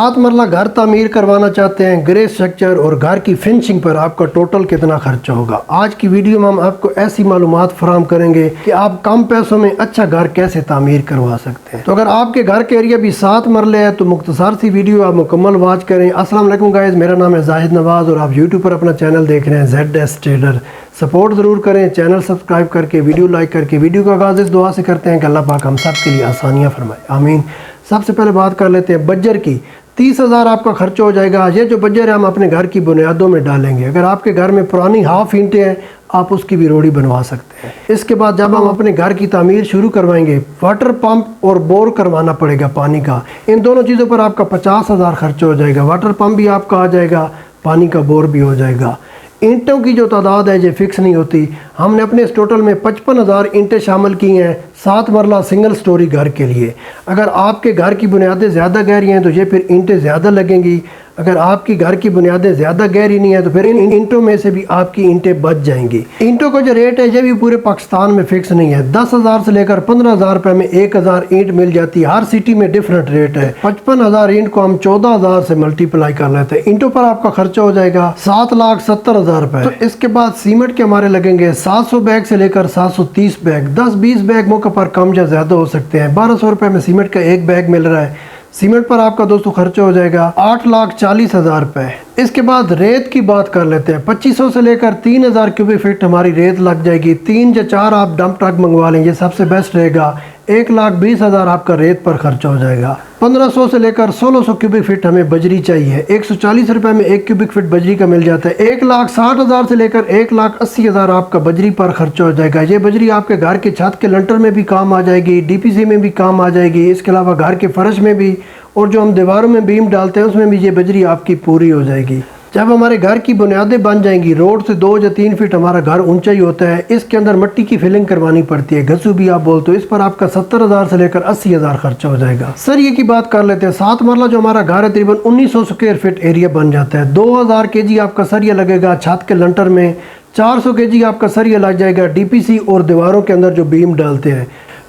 7 मरला घर तामीर करवाना चाहते हैं, ग्रे स्ट्रक्चर और घर की फिनिशिंग पर आपका टोटल कितना खर्चा होगा। आज की वीडियो में हम आपको ऐसी मालूमात फराहम करेंगे कि आप कम पैसों में अच्छा घर कैसे तामीर करवा सकते हैं। तो अगर आपके घर के एरिया भी 7 मरले है तो मुख्तसर सी वीडियो आप मुकम्मल वॉच करें। अस्सलाम वालेकुम गाइस, मेरा नाम है जाहिद नवाज और आप यूट्यूब पर अपना चैनल देख रहे हैं ZS ट्रेडर। सपोर्ट ज़रूर करें, चैनल सब्सक्राइब करके, वीडियो लाइक करके। वीडियो का आगाज़ इस दुआ से करते हैं कि अल्लाह पाक हम सब के लिए आसानियाँ फरमाए, आमीन। सबसे पहले बात कर लेते हैं बज्जर की। 30,000 आपका खर्चा हो जाएगा। ये जो बज्जर है हम अपने घर की बुनियादों में डालेंगे। अगर आपके घर में पुरानी हाफ ईंटें हैं आप उसकी भी रोड़ी बनवा सकते हैं। इसके बाद जब हम अपने घर की तामीर शुरू करवाएंगे, वाटर पंप और बोर करवाना पड़ेगा पानी का। इन दोनों चीज़ों पर आपका 50,000 खर्चा हो जाएगा। वाटर पंप भी आपका आ जाएगा, पानी का बोर भी हो जाएगा। ईंटों की जो तादाद है ये फिक्स नहीं होती। हमने अपने इस टोटल में 55,000 ईंटें शामिल की हैं 7 मरला सिंगल स्टोरी घर के लिए। अगर आपके घर की बुनियादें ज़्यादा गहरी हैं तो ये फिर ईंटें ज़्यादा लगेंगी। अगर आपकी घर की बुनियादें ज़्यादा गहरी नहीं है तो फिर इन ईंटों में से भी आपकी ईंटें बच जाएंगी। ईंटों का जो रेट है ये भी पूरे पाकिस्तान में फ़िक्स नहीं है। 10,000 से लेकर 15,000 रुपये में 1,000 ईंट मिल जाती है। हर सिटी में डिफरेंट रेट है। 55,000 ईंट को हम 14,000 से मल्टीप्लाई कर लेते हैं। ईंटों पर आपका खर्चा हो जाएगा 7,70,000 रुपये। तो इसके बाद सीमेंट के हमारे लगेंगे 700 बैग से लेकर 730 बैग। 10-20 बैग मौके पर कम या ज़्यादा हो सकते हैं। 1,200 रुपये में सीमेंट का एक बैग मिल रहा है। सीमेंट पर आपका दोस्तों खर्चा हो जाएगा 8,40,000 रुपये। इसके बाद रेत की बात कर लेते हैं। 2,500 से लेकर 3,000 क्यूबिक फीट हमारी रेत लग जाएगी। 3 या 4 आप डंप ट्रक मंगवा लें, ये सबसे बेस्ट रहेगा। 1,20,000 आपका रेत पर खर्चा हो जाएगा। 1,500 से लेकर 1,600 क्यूबिक फीट हमें बजरी चाहिए। 140 रुपये में 1 क्यूबिक फीट बजरी का मिल जाता है। 1,60,000 से लेकर 1,80,000 आपका बजरी पर खर्चा हो जाएगा। ये बजरी आपके घर के छत के लंटर में भी काम आ जाएगी, DPC में भी काम आ जाएगी। इसके अलावा घर के फर्श में भी, और जो हम दीवारों में बीम डालते हैं उसमें भी ये बजरी आपकी पूरी हो जाएगी। जब हमारे घर की बुनियादें बन जाएंगी, रोड से 2 या 3 फीट हमारा घर ऊंचा ही होता है, इसके अंदर मिट्टी की फिलिंग करवानी पड़ती है, घसू भी आप बोलते हो। इस पर आपका 70,000 से लेकर 80,000 खर्चा हो जाएगा। सरिये की बात कर लेते हैं। 7 मरला जो हमारा घर है तकरीबन 1,900 स्क्वायर फीट एरिया बन जाता है। 2,000 kg आपका सरिया लगेगा छत के लंटर में। 400 kg आपका सरिया लग जाएगा DPC और दीवारों के अंदर जो बीम डालते हैं।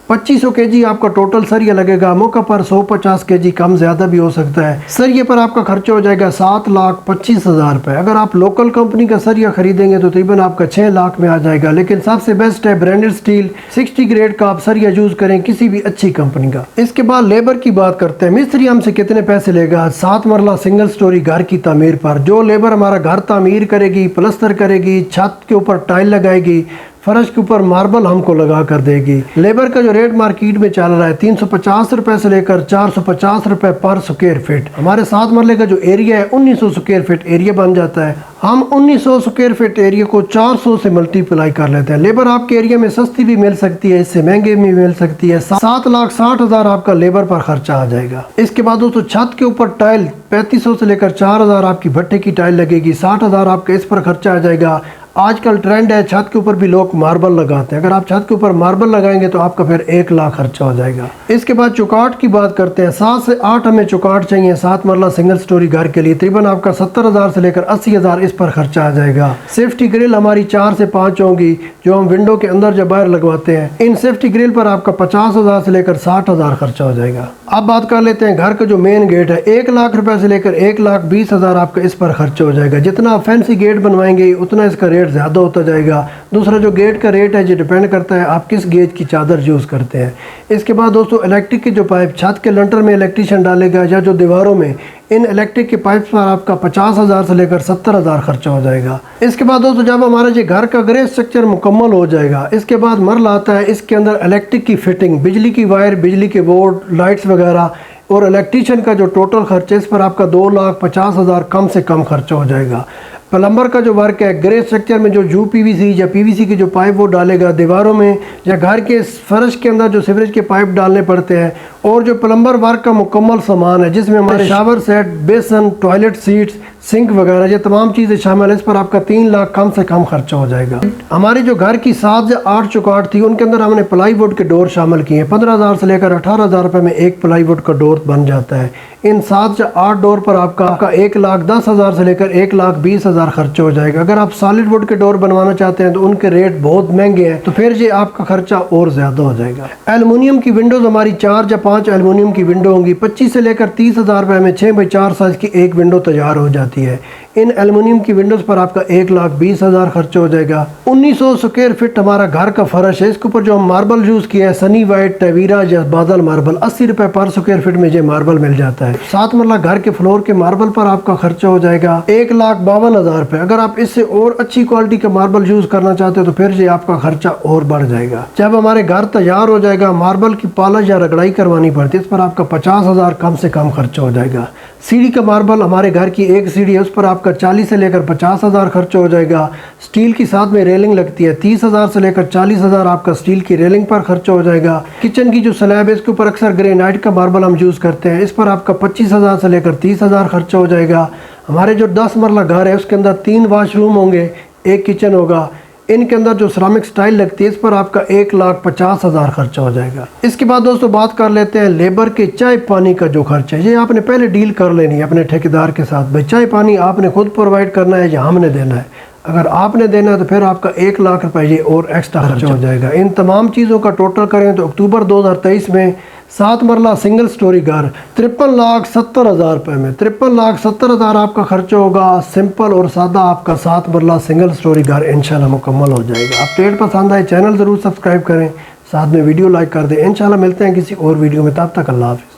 2,500 kg आपका टोटल सरिया लगेगा। मौका पर 150 kg कम ज़्यादा भी हो सकता है। सरिये पर आपका खर्चा हो जाएगा 7,25,000 रुपये। अगर आप लोकल कंपनी का सरिया खरीदेंगे तो तकरीबन आपका 6 लाख में आ जाएगा। लेकिन सबसे बेस्ट है ब्रांडेड स्टील 60 ग्रेड का आप सरिया यूज़ करें, किसी भी अच्छी कंपनी का। इसके बाद लेबर की बात करते हैं। मिस्त्री हमसे कितने पैसे लेगा 7 मरला सिंगल स्टोरी घर की तामीर पर? जो लेबर हमारा घर तामीर करेगी, प्लस्तर करेगी, छत के ऊपर टाइल लगाएगी, फर्श के ऊपर मार्बल हमको लगा कर देगी। लेबर का जो रेट मार्केट में चल रहा है 350 रुपए से लेकर 450 रुपए पर स्क्वायर फीट। हमारे 7 मरले का जो एरिया है 1,900 स्क्वायर फीट एरिया बन जाता है। हम 1,900 स्क्वायर फीट एरिया को 400 से मल्टीप्लाई कर लेते हैं। लेबर आपके एरिया में सस्ती भी मिल सकती है, इससे महंगे भी मिल सकती है। 7,60,000 आपका लेबर पर खर्चा आ जाएगा। इसके बाद दोस्तों छत के ऊपर टाइल 3,500 से लेकर 4,000 आपकी भट्टे की टाइल लगेगी। 60,000 आपका इस पर खर्चा आ जाएगा। आजकल ट्रेंड है छत के ऊपर भी लोग मार्बल लगाते हैं। अगर आप छत के ऊपर मार्बल लगाएंगे तो आपका फिर 1 लाख खर्चा हो जाएगा। इसके बाद चौकाट की बात करते हैं। 7 से 8 हमें चौकाट चाहिए 7 मरला सिंगल स्टोरी घर के लिए। तकरीबन आपका 70,000 से लेकर 80,000 इस पर खर्चा आ जाएगा। सेफ्टी ग्रिल हमारी 4 से 5 होंगी जो हम विंडो के अंदर जब बाहर लगवाते हैं। इन सेफ्टी ग्रिल पर आपका 50,000 से लेकर 60,000 खर्चा हो जाएगा। अब बात कर लेते हैं घर का जो मेन गेट है। 1 लाख रुपए से लेकर 1,20,000 आपका इस पर खर्चा हो जाएगा। जितना आप फैंसी गेट बनवाएंगे उतना इसका रेट ज़्यादा होता जाएगा। दूसरा जो गेट का रेट है ये डिपेंड करता है आप किस गेज की चादर यूज़ करते हैं। इसके बाद दोस्तों इलेक्ट्रिक के जो पाइप छत के लंटर में इलेक्ट्रीशियन डालेगा या जो दीवारों में, इन इलेक्ट्रिक के पाइप पर आपका 50,000 से लेकर 70,000 खर्चा हो जाएगा। इसके बाद दोस्तों जब हमारा ये घर का ग्रे स्ट्रक्चर मुकम्मल हो जाएगा, इसके बाद मरला आता है इसके अंदर इलेक्ट्रिक की फिटिंग, बिजली की वायर, बिजली के बोर्ड, लाइट्स वगैरह और इलेक्ट्रीशियन का जो टोटल खर्चा इस पर आपका 2,50,000 कम से कम खर्चा हो जाएगा। प्लम्बर का जो वर्क है ग्रे स्ट्रक्चर में जो UPVC या PVC के जो पाइप वो डालेगा दीवारों में या घर के फर्श के अंदर जो सीवरेज के पाइप डालने पड़ते हैं, और जो प्लम्बर वर्क का मुकम्मल सामान है जिसमें हमारे शावर सेट, बेसन, टॉयलेट सीट्स, सिंक वगैरह ये तमाम चीज़ें शामिल है, इस पर आपका 3 लाख कम से कम खर्चा हो जाएगा। हमारी जो घर की 7 या 8 चौकाट थी उनके अंदर हमने प्लाईवुड के डोर शामिल किए हैं। 15,000 से लेकर 18,000 रुपये में एक प्लाईवुड का डोर बन जाता है। इन 7 या 8 डोर पर आपका 1,10,000 से लेकर 1,20,000 खर्चा हो जाएगा। अगर आप सॉलिड वुड के डोर बनवाना चाहते हैं तो उनके रेट बहुत महंगे हैं, तो फिर ये आपका खर्चा और ज़्यादा हो जाएगा। एल्युमिनियम की विंडोज़ हमारी 4 या 5 एल्युमिनियम की विंडो होंगी। 25 से लेकर 30,000 रुपये में 6x4 साइज़ की एक विंडो तैयार हो जाती है। इन एल्युमिनियम की विंडोज़ पर आपका 1,20,000 खर्च हो जाएगा। 1900 स्क्वायर फीट हमारा घर का फर्श है। इसके ऊपर जो हम मार्बल यूज़ किया है सनी वाइट, टवीरा या बादल मार्बल, 80 रुपये पर स्क्वायर फीट में ये मार्बल मिल जाता है। 7 मरला घर के फ्लोर के मार्बल पर आपका खर्चा हो जाएगा 1,52,000 रुपये। अगर आप इससे और अच्छी क्वालिटी का मार्बल यूज़ करना चाहते हो तो फिर ये आपका खर्चा और बढ़ जाएगा। जब हमारे घर तैयार हो जाएगा, मार्बल की पॉलिश या रगड़ाई करवानी पड़ती है, इस पर आपका 50,000 कम से कम खर्चा हो जाएगा। सीढ़ी का मार्बल, हमारे घर की एक सीढ़ी है, उस पर आपका 40 से लेकर 50,000 खर्च हो जाएगा। स्टील की साथ में रेलिंग लगती है, 30,000 से लेकर 40,000 आपका स्टील की रेलिंग पर खर्च हो जाएगा। किचन की जो स्लैब है इसके ऊपर अक्सर ग्रेनाइट का मार्बल हम यूज़ करते हैं, इस पर आपका 25,000 से लेकर 30,000 खर्च हो जाएगा। हमारे जो 10 मरला घर है उसके अंदर 3 वाशरूम होंगे, एक किचन होगा। इनके अंदर जो सिरामिक स्टाइल लगती है इस पर आपका 1,50,000 खर्चा हो जाएगा। इसके बाद दोस्तों बात कर लेते हैं लेबर के चाय पानी का जो खर्चा है। ये आपने पहले डील कर लेनी है अपने ठेकेदार के साथ, भाई चाय पानी आपने खुद प्रोवाइड करना है या हमने देना है। अगर आपने देना है तो फिर आपका 1,00,000 रुपये ये और एक्स्ट्रा खर्चा हो जाएगा। इन तमाम चीज़ों का टोटल करें तो अक्टूबर 2023 में 7 मरला सिंगल स्टोरी घर 53,70,000 रुपये में 53,70,000 आपका खर्चा होगा। सिंपल और सादा आपका 7 मरला सिंगल स्टोरी घर इंशाल्लाह मुकम्मल हो जाएगा। आप ट्रेड पसंद आए चैनल ज़रूर सब्सक्राइब करें, साथ में वीडियो लाइक कर दें। इंशाल्लाह मिलते हैं किसी और वीडियो में, तब तक अल्लाह हाफ़िज़।